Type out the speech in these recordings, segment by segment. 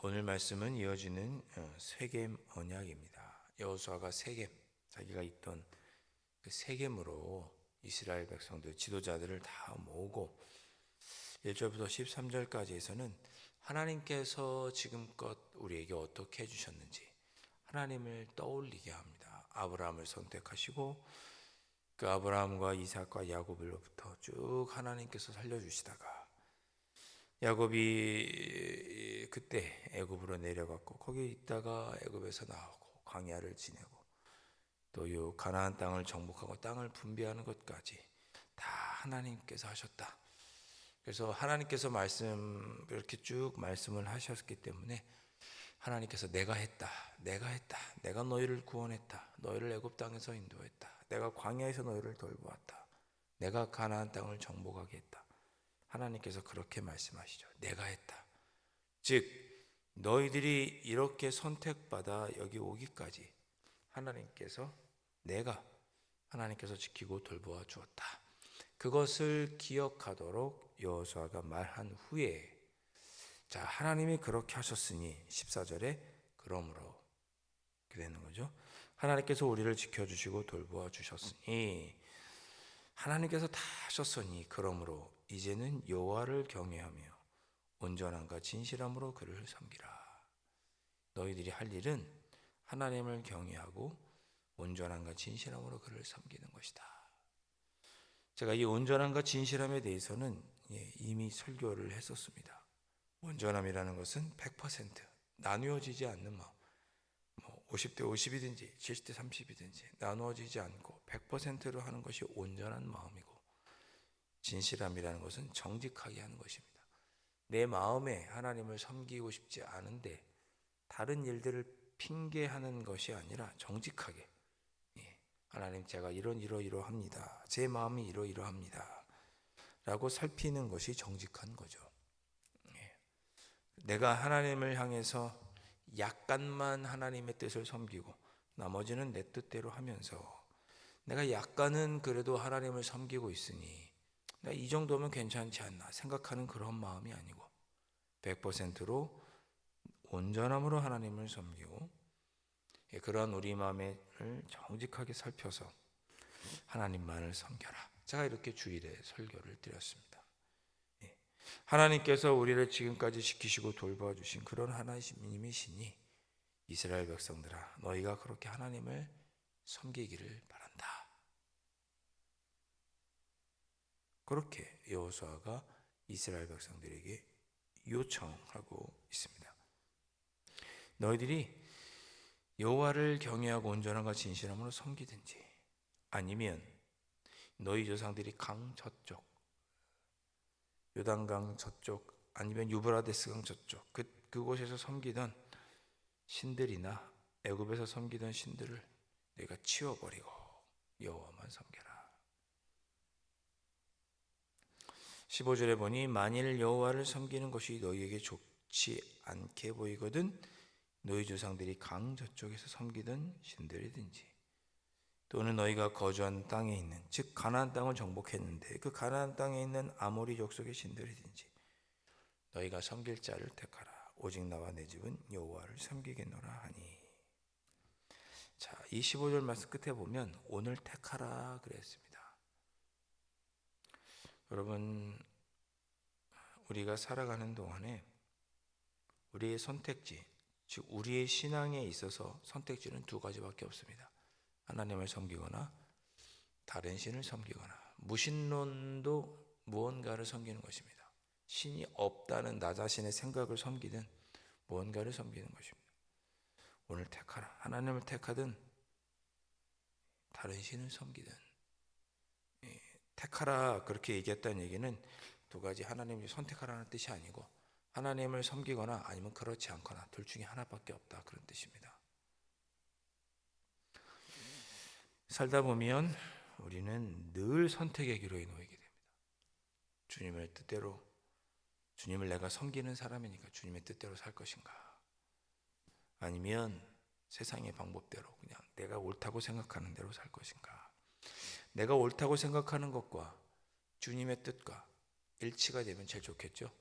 오늘 말씀은 이어지는 세겜 언약입니다. 여호수아가 세겜, 자기가 있던 그 세겜으로 이스라엘 백성들, 지도자들을 다 모으고 1절부터 13절까지에서는 하나님께서 지금껏 우리에게 어떻게 해주셨는지 하나님을 떠올리게 합니다. 아브라함을 선택하시고 그 아브라함과 이삭과 야곱으로부터 쭉 하나님께서 살려주시다가 야곱이 그때 애굽으로 내려갔고 거기 있다가 애굽에서 나오고 광야를 지내고 또 이 가나안 땅을 정복하고 땅을 분배하는 것까지 다 하나님께서 하셨다. 그래서 하나님께서 이렇게 쭉 말씀을 하셨기 때문에 하나님께서 내가 했다, 내가 너희를 구원했다, 너희를 애굽 땅에서 인도했다, 내가 광야에서 너희를 돌보았다, 내가 가나안 땅을 정복하게 했다. 하나님께서 그렇게 말씀하시죠. 내가 했다. 즉 너희들이 이렇게 선택받아 여기 오기까지 하나님께서 지키고 돌보아 주었다. 그것을 기억하도록 여호수아가 말한 후에 자, 하나님이 그렇게 하셨으니 14절에 그러므로 이렇게 되는 거죠. 하나님께서 우리를 지켜주시고 돌보아 주셨으니 하나님께서 다 하셨으니 그러므로 이제는 여호와를 경외하며 온전함과 진실함으로 그를 섬기라. 너희들이 할 일은 하나님을 경외하고 온전함과 진실함으로 그를 섬기는 것이다. 제가 이 온전함과 진실함에 대해서는 이미 설교를 했었습니다. 온전함이라는 것은 100% 나누어지지 않는 마음, 50대 50이든지 70대 30이든지 나누어지지 않고 100%로 하는 것이 온전한 마음이고, 진실함이라는 것은 정직하게 하는 것입니다. 내 마음에 하나님을 섬기고 싶지 않은데 다른 일들을 핑계하는 것이 아니라 정직하게 하나님, 제가 이러합니다. 제 마음이 이러합니다 라고 살피는 것이 정직한 거죠. 내가 하나님을 향해서 약간만 하나님의 뜻을 섬기고 나머지는 내 뜻대로 하면서 내가 약간은 그래도 하나님을 섬기고 있으니 내가 이 정도면 괜찮지 않나 생각하는 그런 마음이 아니고 100%로 온전함으로 하나님을 섬기고 그러한 우리 마음을 정직하게 살펴서 하나님만을 섬겨라. 제가 이렇게 주일에 설교를 드렸습니다. 하나님께서 우리를 지금까지 지키시고 돌봐주신 그런 하나님이시니 이스라엘 백성들아, 너희가 그렇게 하나님을 섬기기를 바란다. 그렇게 여호수아가 이스라엘 백성들에게 요청하고 있습니다. 너희들이 여호와를 경외하고 온전함과 진실함으로 섬기든지 아니면 너희 조상들이 강 저쪽, 요단강 저쪽 아니면 유브라데스 강 저쪽 그곳에서 섬기던 신들이나 애굽에서 섬기던 신들을 내가 치워버리고 여호와만 섬겨라. 15절에 보니 만일 여호와를 섬기는 것이 너희에게 좋지 않게 보이거든 너희 조상들이 강 저쪽에서 섬기던 신들이든지 또는 너희가 거주한 땅에 있는, 즉 가나안 땅을 정복했는데 그 가나안 땅에 있는 아모리 족속의 신들이든지 너희가 섬길 자를 택하라. 오직 나와 내 집은 여호와를 섬기겠노라 하니. 자, 이 15절 말씀 끝에 보면 오늘 택하라 그랬습니다. 여러분, 우리가 살아가는 동안에 우리의 선택지, 즉 우리의 신앙에 있어서 선택지는 두 가지밖에 없습니다. 하나님을 섬기거나 다른 신을 섬기거나, 무신론도 무언가를 섬기는 것입니다. 신이 없다는 나 자신의 생각을 섬기든 무언가를 섬기는 것입니다. 오늘 택하라. 하나님을 택하든 다른 신을 섬기든. 택하라 그렇게 얘기했다는 얘기는 두 가지, 하나님을 선택하라는 뜻이 아니고 하나님을 섬기거나 아니면 그렇지 않거나 둘 중에 하나밖에 없다, 그런 뜻입니다. 살다 보면 우리는 늘 선택의 기로에 놓이게 됩니다. 주님의 뜻대로, 주님을 내가 섬기는 사람이니까 주님의 뜻대로 살 것인가, 아니면 세상의 방법대로 그냥 내가 옳다고 생각하는 대로 살 것인가. 내가 옳다고 생각하는 것과 주님의 뜻과 일치가 되면 제일 좋겠죠.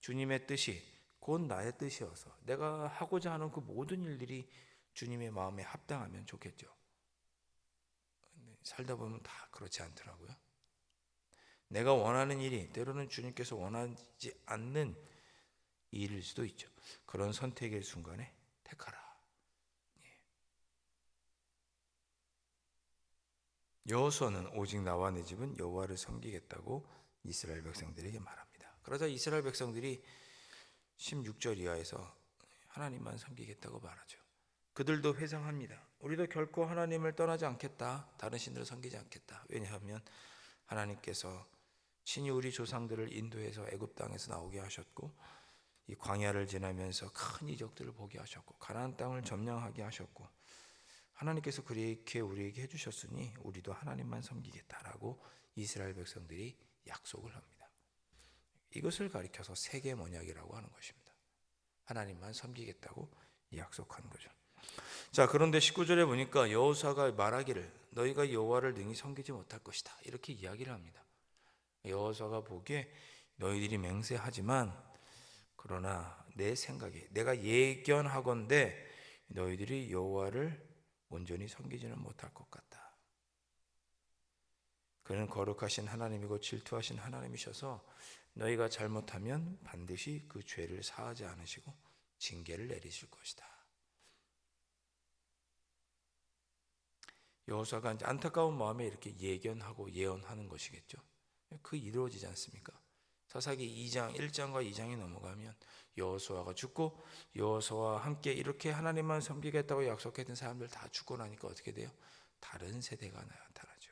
주님의 뜻이 곧 나의 뜻이어서 내가 하고자 하는 그 모든 일들이 주님의 마음에 합당하면 좋겠죠. 근데 살다 보면 다 그렇지 않더라고요. 내가 원하는 일이 때로는 주님께서 원하지 않는 일일 수도 있죠. 그런 선택의 순간에 택하라. 여호수아는 오직 나와 내 집은 여호와를 섬기겠다고 이스라엘 백성들에게 말합니다. 그러자 이스라엘 백성들이 16절 이하에서 하나님만 섬기겠다고 말하죠. 그들도 회상합니다. 우리도 결코 하나님을 떠나지 않겠다. 다른 신들을 섬기지 않겠다. 왜냐하면 하나님께서 친히 우리 조상들을 인도해서 애굽 땅에서 나오게 하셨고 이 광야를 지나면서 큰 이적들을 보게 하셨고 가나안 땅을 점령하게 하셨고 하나님께서 그렇게 우리에게 해주셨으니 우리도 하나님만 섬기겠다라고 이스라엘 백성들이 약속을 합니다. 이것을 가리켜서 세계 언약이라고 하는 것입니다. 하나님만 섬기겠다고 약속한 거죠. 자, 그런데 19절에 보니까 여호수아가 말하기를 너희가 여호와를 능히 섬기지 못할 것이다 이렇게 이야기를 합니다. 여호수아가 보기에 너희들이 맹세하지만 그러나 내 생각에 내가 예견하건대 너희들이 여호와를 온전히 섬기지는 못할 것 같다. 그는 거룩하신 하나님이고 질투하신 하나님이셔서 너희가 잘못하면 반드시 그 죄를 사하지 않으시고 징계를 내리실 것이다. 여호수아가 안타까운 마음에 이렇게 예견하고 예언하는 것이겠죠. 그 이루어지지 않습니까? 사사기 2장 1장과 2장이 넘어가면 여호수아가 죽고 여호수아와 함께 이렇게 하나님만 섬기겠다고 약속했던 사람들 다 죽고 나니까 어떻게 돼요? 다른 세대가 나타나죠.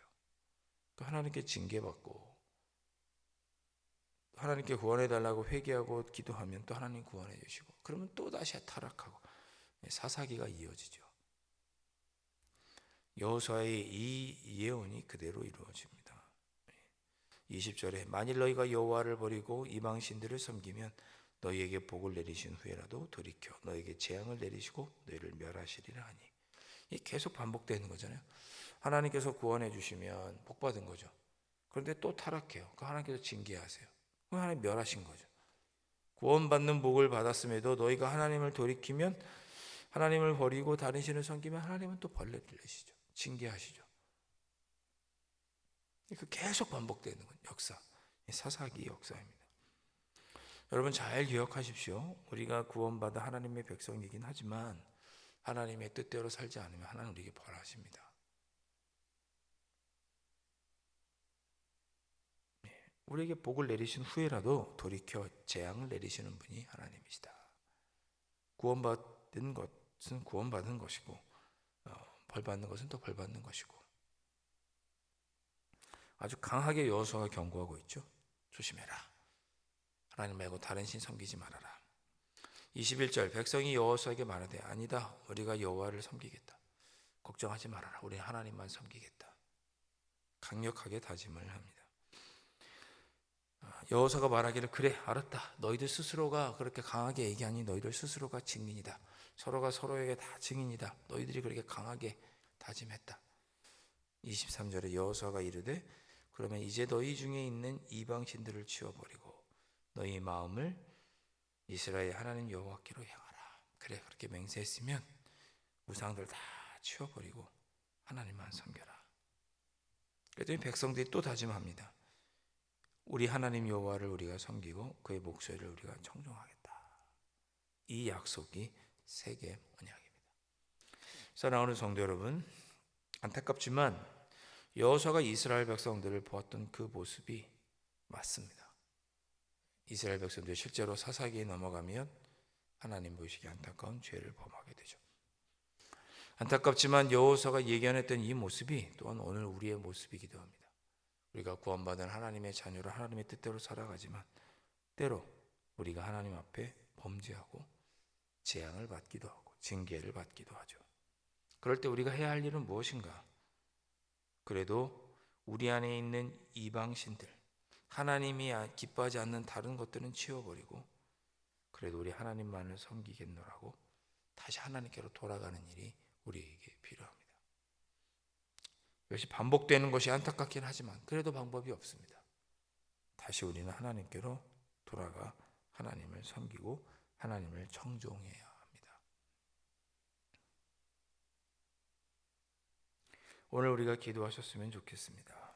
하나님께 징계받고 하나님께 구원해달라고 회개하고 기도하면 또 하나님 구원해 주시고 그러면 또 다시 타락하고 사사기가 이어지죠. 여호수아의 이 예언이 그대로 이루어집니다. 20절에 만일 너희가 여호와를 버리고 이방 신들을 섬기면 너희에게 복을 내리신 후에라도 돌이켜 너희에게 재앙을 내리시고 너희를 멸하시리라 하니 이 계속 반복되는 거잖아요. 하나님께서 구원해 주시면 복 받은 거죠. 그런데 또 타락해요. 그 하나님께서 징계하세요. 그럼 하나님 멸하신 거죠. 구원받는 복을 받았음에도 너희가 하나님을 돌이키면 하나님을 버리고 다른 신을 섬기면 하나님은 또 벌레 내리시죠. 징계하시죠. 그 계속 반복되는 건 역사, 사사기 역사입니다. 여러분 잘 기억하십시오. 우리가 구원받아 하나님의 백성이긴 하지만 하나님의 뜻대로 살지 않으면 하나님 우리에게 벌하십니다. 우리에게 복을 내리신 후에라도 돌이켜 재앙을 내리시는 분이 하나님이시다. 구원받은 것은 구원받은 것이고 벌받는 것은 또 벌받는 것이고 아주 강하게 여호수아가 경고하고 있죠. 조심해라. 하나님 말고 다른 신 섬기지 말아라. 21절 백성이 여호수아에게 말하되 아니다. 우리가 여호와를 섬기겠다. 걱정하지 말아라. 우리 하나님만 섬기겠다. 강력하게 다짐을 합니다. 여호수아가 말하기를 그래 알았다. 너희들 스스로가 그렇게 강하게 얘기하니 너희들 스스로가 증인이다. 서로가 서로에게 다 증인이다. 너희들이 그렇게 강하게 다짐했다. 23절에 여호수아가 이르되 그러면 이제 너희 중에 있는 이방 신들을 치워버리고 너희 마음을 이스라엘 하나님 여호와께로 향하라. 그래 그렇게 맹세했으면 우상들 다 치워버리고 하나님만 섬겨라. 그랬더니 백성들이 또 다짐합니다. 우리 하나님 여호와를 우리가 섬기고 그의 목소리를 우리가 청종하겠다. 이 약속이 세계 언약입니다. 사랑하는 성도 여러분, 안타깝지만 여호수아가 이스라엘 백성들을 보았던 그 모습이 맞습니다. 이스라엘 백성들이 실제로 사사기에 넘어가면 하나님 보시기에 안타까운 죄를 범하게 되죠. 안타깝지만 여호수아가 예견했던 이 모습이 또한 오늘 우리의 모습이기도 합니다. 우리가 구원받은 하나님의 자녀로 하나님의 뜻대로 살아가지만 때로 우리가 하나님 앞에 범죄하고 재앙을 받기도 하고 징계를 받기도 하죠. 그럴 때 우리가 해야 할 일은 무엇인가? 그래도 우리 안에 있는 이방신들, 하나님이 기뻐하지 않는 다른 것들은 치워버리고 그래도 우리 하나님만을 섬기겠노라고 다시 하나님께로 돌아가는 일이 우리에게 필요합니다. 이것이 반복되는 것이 안타깝긴 하지만 그래도 방법이 없습니다. 다시 우리는 하나님께로 돌아가 하나님을 섬기고 하나님을 청종해야 합니다. 오늘 우리가 기도하셨으면 좋겠습니다.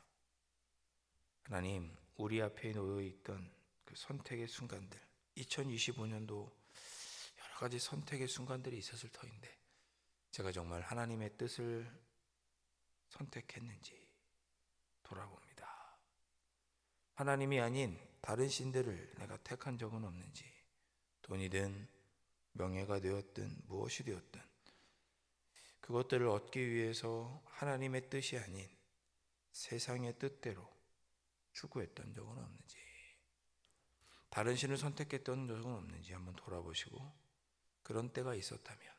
하나님, 우리 앞에 놓여 있던 그 선택의 순간들, 2025년도 여러 가지 선택의 순간들이 있었을 터인데 제가 정말 하나님의 뜻을 선택했는지 돌아봅니다. 하나님이 아닌 다른 신들을 내가 택한 적은 없는지, 돈이든 명예가 되었든 무엇이 되었든 그것들을 얻기 위해서 하나님의 뜻이 아닌 세상의 뜻대로 추구했던 적은 없는지, 다른 신을 선택했던 적은 없는지 한번 돌아보시고, 그런 때가 있었다면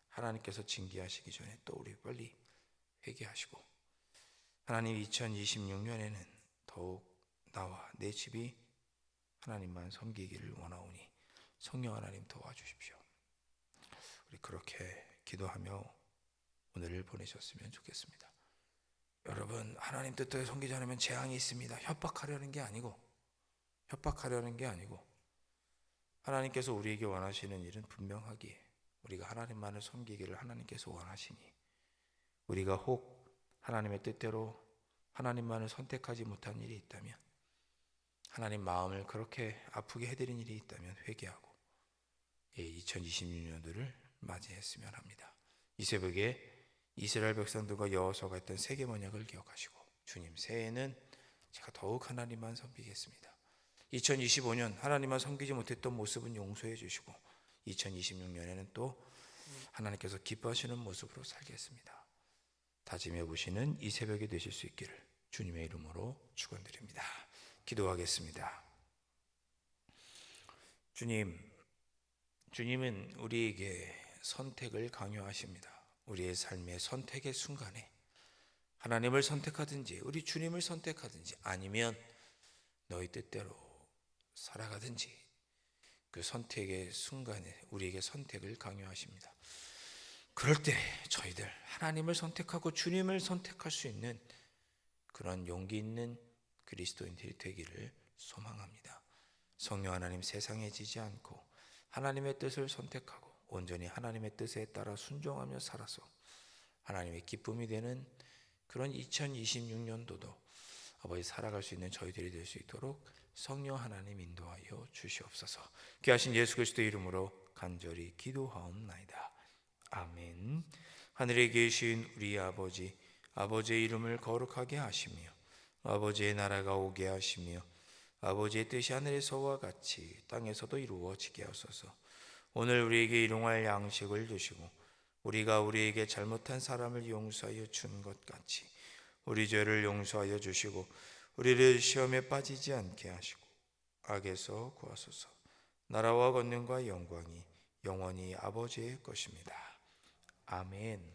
하나님께서 징계하시기 전에 또 우리 빨리 회개하시고, 하나님 2026년에는 더욱 나와 내 집이 하나님만 섬기기를 원하오니 성령 하나님 도와주십시오. 우리 그렇게 기도하며 오늘을 보내셨으면 좋겠습니다. 여러분, 하나님 뜻대로 섬기지 않으면 재앙이 있습니다. 협박하려는 게 아니고 하나님께서 우리에게 원하시는 일은 분명하기에 우리가 하나님만을 섬기기를 하나님께서 원하시니, 우리가 혹 하나님의 뜻대로 하나님만을 선택하지 못한 일이 있다면, 하나님 마음을 그렇게 아프게 해드린 일이 있다면 회개하고 2026년도를 맞이했으면 합니다. 이 새벽에 이스라엘 백성들과 여호수아가 했던 세겜 언약을 기억하시고, 주님, 새해에는 제가 더욱 하나님만 섬기겠습니다. 2025년 하나님만 섬기지 못했던 모습은 용서해 주시고 2026년에는 또 하나님께서 기뻐하시는 모습으로 살겠습니다. 다짐해 보시는 이 새벽이 되실 수 있기를 주님의 이름으로 축원드립니다. 기도하겠습니다. 주님은 우리에게 선택을 강요하십니다. 우리의 삶의 선택의 순간에 하나님을 선택하든지 우리 주님을 선택하든지 아니면 너희 뜻대로 살아가든지, 그 선택의 순간에 우리에게 선택을 강요하십니다. 그럴 때 저희들 하나님을 선택하고 주님을 선택할 수 있는 그런 용기 있는 그리스도인들이 되기를 소망합니다. 성령 하나님, 세상에 지지 않고 하나님의 뜻을 선택하고 온전히 하나님의 뜻에 따라 순종하며 살아서 하나님의 기쁨이 되는 그런 2026년도도 아버지 살아갈 수 있는 저희들이 될 수 있도록 성령 하나님 인도하여 주시옵소서. 귀하신 예수 그리스도의 이름으로 간절히 기도하옵나이다. 아멘. 하늘에 계신 우리 아버지, 아버지의 이름을 거룩하게 하시며 아버지의 나라가 오게 하시며 아버지의 뜻이 하늘에서와 같이 땅에서도 이루어지게 하소서. 오늘 우리에게 일용할 양식을 주시고 우리가 우리에게 잘못한 사람을 용서하여 준 것 같이 우리 죄를 용서하여 주시고 우리를 시험에 빠지지 않게 하시고 악에서 구하소서. 나라와 권능과 영광이 영원히 아버지의 것입니다. 아멘.